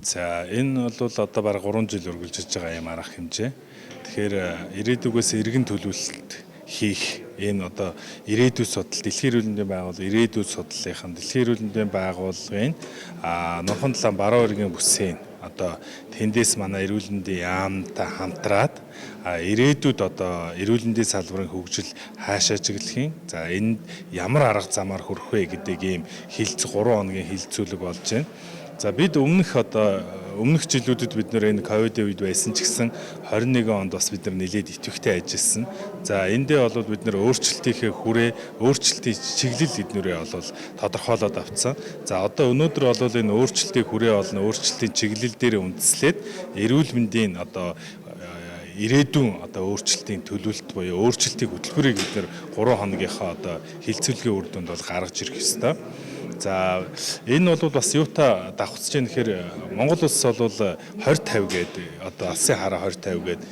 За энэ бол одоо бараг 3 жил үргэлжилж байгаа юм арга хэмжээ. Тэгэхээр ирээдүгээс эргэн төлөвлөлт хийх энэ одоо ирээдүйн судал Дэлхийн эрүүл мэндийн байгууллага ирээдүйн судлалынхан Дэлхийн эрүүл мэндийн байгууллагын номхон талаан баруун иргэн бүсийн одоо тэндээс манай эрүүл мэндийн яамтай хамтраад ирээдүйд одоо эрүүл мэндийн салбарын хөгжил хаашаа чиглэхийн за энд ямар арга замаар хүрэх вэ гэдэг ийм 3 хоногийн хилцүүлэг болж байна. За бид өмнөх жилүүдэд бид нэр энэ ковидын үед байсан ч гэсэн 21 онд бас бид нар нэлээд идэвхтэй ажилласан. За эндээ бол бид нар өөрчлөлтийнхээ өөрчлөлтийн чиглэл эднэрээ бол тодорхойлоод авцсан. За одоо өнөөдөр бол энэ өөрчлөлтийн хүрээ болон өөрчлөлтийн чиглэл дээр үндэслээд эрүүл мэндийн одоо ирээдүйн одоо өөрчлөлтийн төлөвлөлт буюу өөрчлөлтийн хөтөлбөрийг бид нэр 3 хоногийнхоо одоо хилцүүлгийн үр дүнд бол гаргаж ирэх ёстой. За энэ бол бас юутай давхцж байгаа нэхэр Монгол улс бол 2050 гэдэг одоо алсын хараа 2050 гэдэг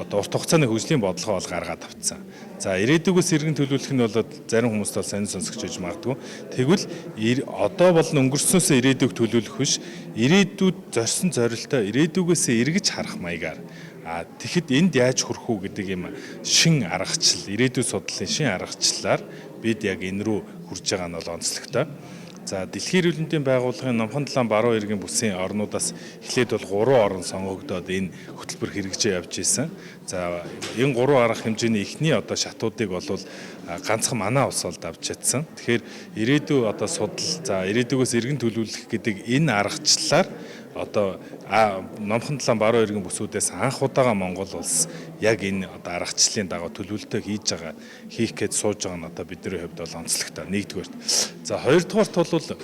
одоо урт хугацааны хөгжлийн бодлогоо бол гаргаад авцсан. За ирээдүгээс эргэн төлөвлөх нь бол зарим хүмүүст бол сонир сонсогч гэж магадгүй. Тэгвэл одоо болон өнгөрснөөсөө ирээдүг төлөвлөх биш ирээдүйд зорьсон зорилтоо ирээдүгээс эргэж харах маягаар тэгэхэд энд яаж хүрэх үү гэдэг юм шин аргачлал ирээдүйн судлалын шин аргачлалаар бид яг энэ рүү хүрж байгаа нь бол онцлогтой. За Дэлхийн эрүүл мэндийн байгууллагын номхон талаан баруун иргэн бүсийн орнуудаас эхлээд бол 3 орн сонгогдоод энэ хөтөлбөр хэрэгжиж явж исэн. За энэ 3 арга хэмжээний эхний одоо шатуудыг бол ганцхан манай улс бол давж чадсан. Тэгэхээр ирээдүй одоо судал за ирээдүгээс эргэн төлөвлөх гэдэг энэ аргачлалаар одоо номхон талаан баруун иргэн бүсүүдээс анх удаага Монгол улс яг энэ одоо аргачлалын дагуу төлөвлөлтөө хийх гэж сууж байгаа нь одоо бидний хувьд бол онцлогтой. Нэгдүгээрт. За хоёрдугаарт бол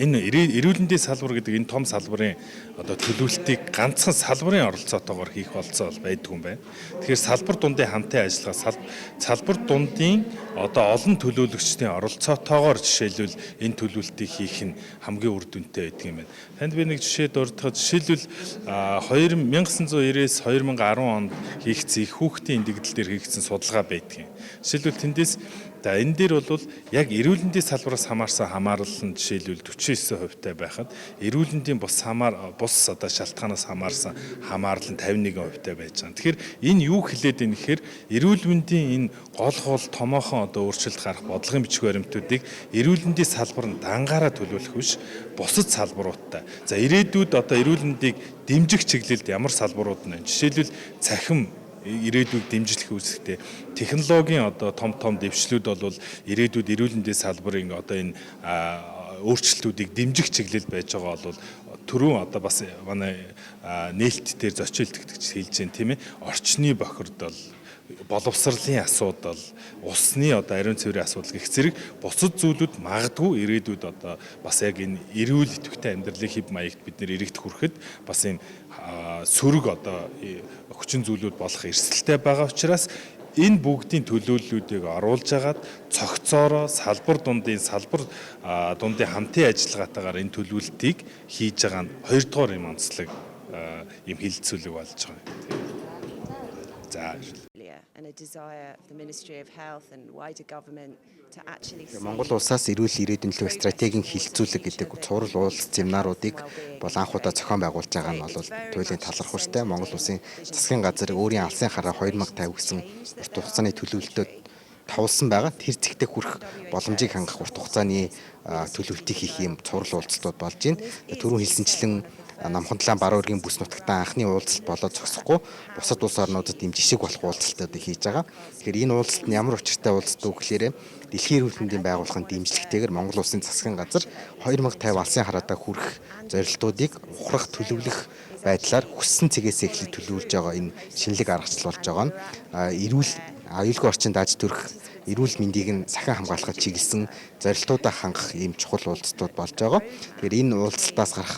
энэ эрүүл мэндийн салбар гэдэг энэ том салбарын одоо төлөвлөлтийг ганцхан салбарын оролцоотойгоор хийх болцоо бол байдгүй юм байна. Тэгэхээр салбар дундын хамтын ажиллагаа салбар дундын одоо олон төлөөлөгчдийн оролцоотойгоор жишээлбэл энэ төлөвлөлтийг хийх нь хамгийн үр дүнтэй байдаг юм байна. Танд би нэг жишээ дурдахад жишээлбэл 1990-с 2010 онд хийгдсэн их хүүхдийн эндэгдэл дээр хийгдсэн судалгаа байдаг юм. Жишээлбэл тэндээс за энэ дээр бол яг эрүүл мэндийн салбараас хамаарсан хамаарлал нь жишээлбэл 49% байхад эрүүл мэндийн бус одоо шалтгаанаас хамаарсан хамаарлал нь 51% байж байгаа. Тэгэхээр энэ юу хэлээд байна гэхээр эрүүл мэндийн энэ гол томоохон одоо өөрчлөлт гарах бодлогын бичиг баримтуудыг эрүүл мэндийн салбар нь дангаараа төлөвлөх биш бусад салбаруудтай. За ирээдүйд одоо эрүүл мэндийг дэмжих чиглэлд ямар салбарууд нь жишээлбэл цахим ирээдүйг дэмжлэх үүсэлтэй технологийн одоо том дэвшлүүд бол ирээдүйд эрүүл мэндийн салбарын одоо энэ өөрчлөлтүүдийг дэмжих чиглэл байж байгаа бол түрүүн одоо бас манай нээлт дээр зочилт гэдэг хэлж байна тийм ээ орчны бохирдол боловсролын асуудал, усны одоо ариун цэврийн асуудал гэх зэрэг бусад зүйлүүд магадгүй ирээдүйд одоо бас яг энэ эрүүл идэвхтэй амьдралын хэв маягт бид нэр иргэд хүрэхэд бас энэ сөрөг одоо хүчин зүйлүүд болох эрсдэлтэй байгаа учраас энэ бүгдийн төлөөллүүдийг оруулж агаад цогцоороо салбар дундын хамтын ажиллагаатайгаар энэ төлөвлөлтийг хийж байгаа нь хоёрдугаар юм онцлог юм хилцүүлэг болж байгаа. За Монгол улсаас эрүүл ирээдүйн төлөв стратегийн хилцүүлэг гэдэг цуврал уулзалт семинаруудыг бол анх удаа зохион байгуулж байгаа нь бол туйлын талархууштай. Монгол улсын засгийн газар өөрийн алсын хараа 2050 гэсэн урт хугацааны төлөвлөлтөд тавлсан байгаа. Тэр зэгтээ хүрэх боломжийг хангах урт хугацааны төлөвлөлтийг хийх юм цуврал уулзалтууд болж байна. Түрүүн хэлсэнчлэн намхан талаан баруун иргэн бүс нутагтаа анхны уулзалт болоод зогсохгүй бусад улс орнуудад ийм жишг болох уулзалтуудыг хийж байгаа. Тэгэхээр энэ уулзалт нь ямар учиртай уулзалт вэ гэхээр Дэлхийн эрүүл мэндийн байгууллагын дэмжлэгтэйгээр Монгол улсын засгийн газар 2050 алсын хараатай хүрэх зорилтуудыг ухрах төлөвлөх байдлаар хүссэн цэгээс эхлээд төлөвлөж байгаа энэ шинэлэг аргачлал болж байгаа нь эрүүл аюулгүй орчинд аж төрөх эрүүл мэндийг нь сахин хамгаалахад чиглэсэн зорилтуудаа хангах ийм чухал уулзалтууд болж байгаа. Тэгэхээр энэ уулзалтаас гарах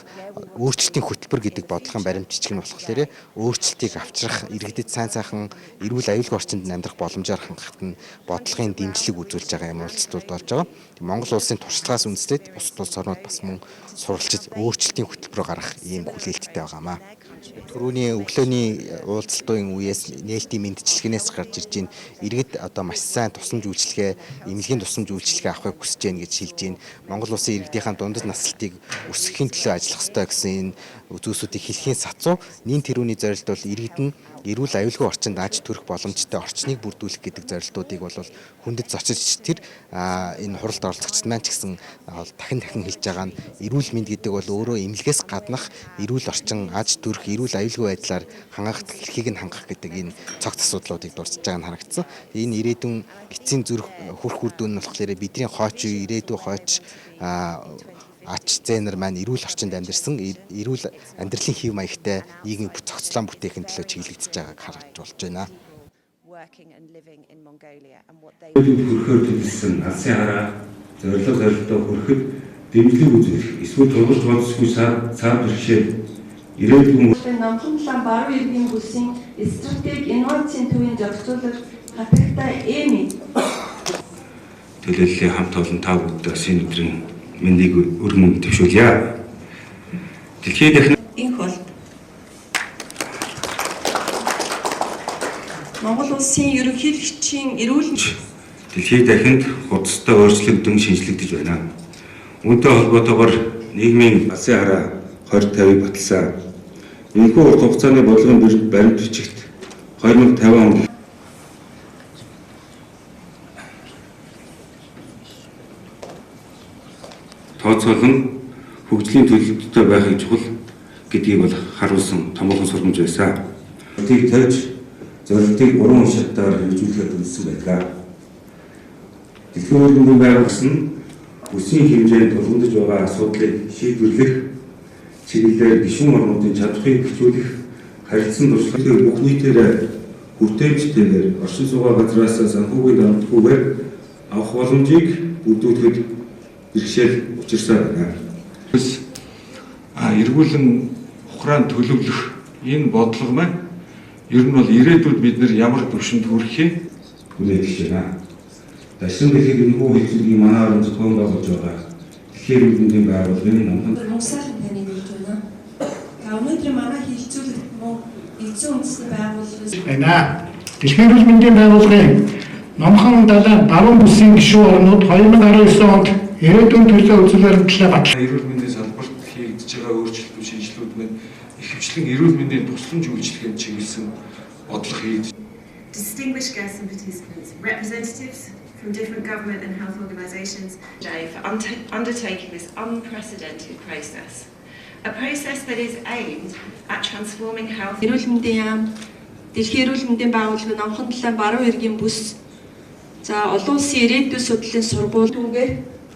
өөрчлөлтийн хөтөлбөр гэдэг бодлогын баримт жижиг нь болохоор өөрчлөлтийг авчрах, иргэдэд сайхан эрүүл аюулгүй орчинд амьдрах боломжоор хангахад нь бодлогын дэмжлэг үзүүлж байгаа юм уулзалтууд болж байгаа. Монгол улсын туршлагаас үндэслээд бусад улс орнууд бас мөн суралцж өөрчлөлтийн хөтөлбөр гаргах ийм хүлээлттэй байгаамаа. Түрүүний өглөөний уулзалтын үеэс нээлтийн мэдчилгээнээс гарч ирж байна. Иргэд одоо маш сайн тусламж үйлчилгээ, эмнэлгийн тусламж үйлчилгээ авахыг хүсэж гэнэ гэж шилж байна. Монгол улсын иргэдийнхаа дундаж наслалтыг өсгөхийн төлөө ажиллах ёстой гэсэн үзүүсүүдийг хэлхийн сацуу нийт тэрүүний зорилт бол иргэд нь эрүүл аюулгүй орчинд аж төрөх боломжтой орчныг бүрдүүлэх гэдэг зорилтуудыг бол хүндэт зочиж тэр энэ хуралд оролцогчид маань ч гэсэн дахин хэлж байгаа нь эрүүл мэнд гэдэг бол өөрөө эмнэлгээс гаднах эрүүл орчин аж төрөх эрүүл аюулгүй байдлаар хангах эрхийг нь хангах гэдэг энэ цогц асуудлуудыг дурдж байгаа нь харагдсан. Энэ ирээдүйн эцсийн зүрх хүрх үр дүн нь болохоор бидний хойч ирээдүй хойч ач зээнэр маань эрүүл орчинд амьдарсан эрүүл амьдралын хэв маягтай нийгмийн цогцлон бүтээхин төлөө чиглэгдэж байгааг харж болж байна. Хүрхээр төлөвлөсөн алсын хараа зорилгоо хүрэхэд дэмжлэг үзүүлэх эсвэл тургуулж болзошгүй цаад бэрхшээл ирээдүйн намхан талаа баруун иргэн бүсийн стратеги инновацийн төвийн зохицуулалт хатагтай эми төлөөллийн хамт олон та бүхэнд энэ өдрийн мэндийг өргөн төвшүүлье. Дэлхийд дахин энэ бол Монгол улсын ерөнхийлөгчийн эрүүл дэлхийд дахинд хурцтай өөрчлөгдөн шинжлэгдэж байна. Үүнтэй холбоотойгоор нийгмийн алсын хараа 2050-ыг баталсан. Энэхүү урт хугацааны бодлогын баримт бичигт 2050 он тооцоолон хөгжлийн төлөвлөлтөй байхыг чухал гэдгийг бол харуулсан томоохон сургамж байсан. Тийг тавьж зорилтыг 3 шатаар хөгжүүлэхэд үлдсэн байдаг. Дэлхийн өргөмбөн байгууллага нь үсгийн хэмжээнд тулгамдж байгаа асуудлыг шийдвэрлэх чиглэлээр гишүүн орнуудын чадварыг хөгжүүлэх харилцан туршлагыг бүх нийтээр хүртээмжтэйгээр оршин суугаа газраас санхүүгийн дампуураар авах боломжийг бүрдүүлэхэд бэрхшээл учирсаар байна. Эргүүлэн ухраан төлөвлөх энэ бодлого маань ер нь бол ирээдүйд бид нэр ямар төвшөнд хүрэхээ хүлээж байна. Дашин дэлхийд энэхүү хэлцүүлгийг манай орон зохион байгуулж байгаа дэлхийн эрүүл байгууллагын номхон Мусаар таны хэлж байна. Өнөөдөр манай хэлцүүлэгт мөн эзэн үндэсний байгууллагаас байна. Дэлхийн эрүүл мэндийн байгууллагын номхон далайн баруун бүсийн гишүүн орнууд 2019 онд ирээдүйн төлөө үзүүлэлт талаа батлаа. эрүүл мэндийн салбарт хийгдэж байгаа өөрчлөлтүүд шинжилгүүд маань ихэвчлэн эрүүл мэндийн тусламж үйлчилгээнд чиглэсэн бодлого хийгдэж distinguished guests and participants, representatives from different government and health organisations today for undertaking this unprecedented process. A process that is aimed at transforming health. эрүүл мэндийн яам, дэлхийн эрүүл мэндийн байгууллагын номхон талайн баруун иргэн бүс за олон улсын ирээдүйн судлалын сургууль түүгээр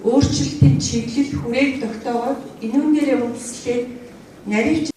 өөрчлөлтийн чиглэл хүрээг тогтоогоод энүүнээрээ үндэслээд наривч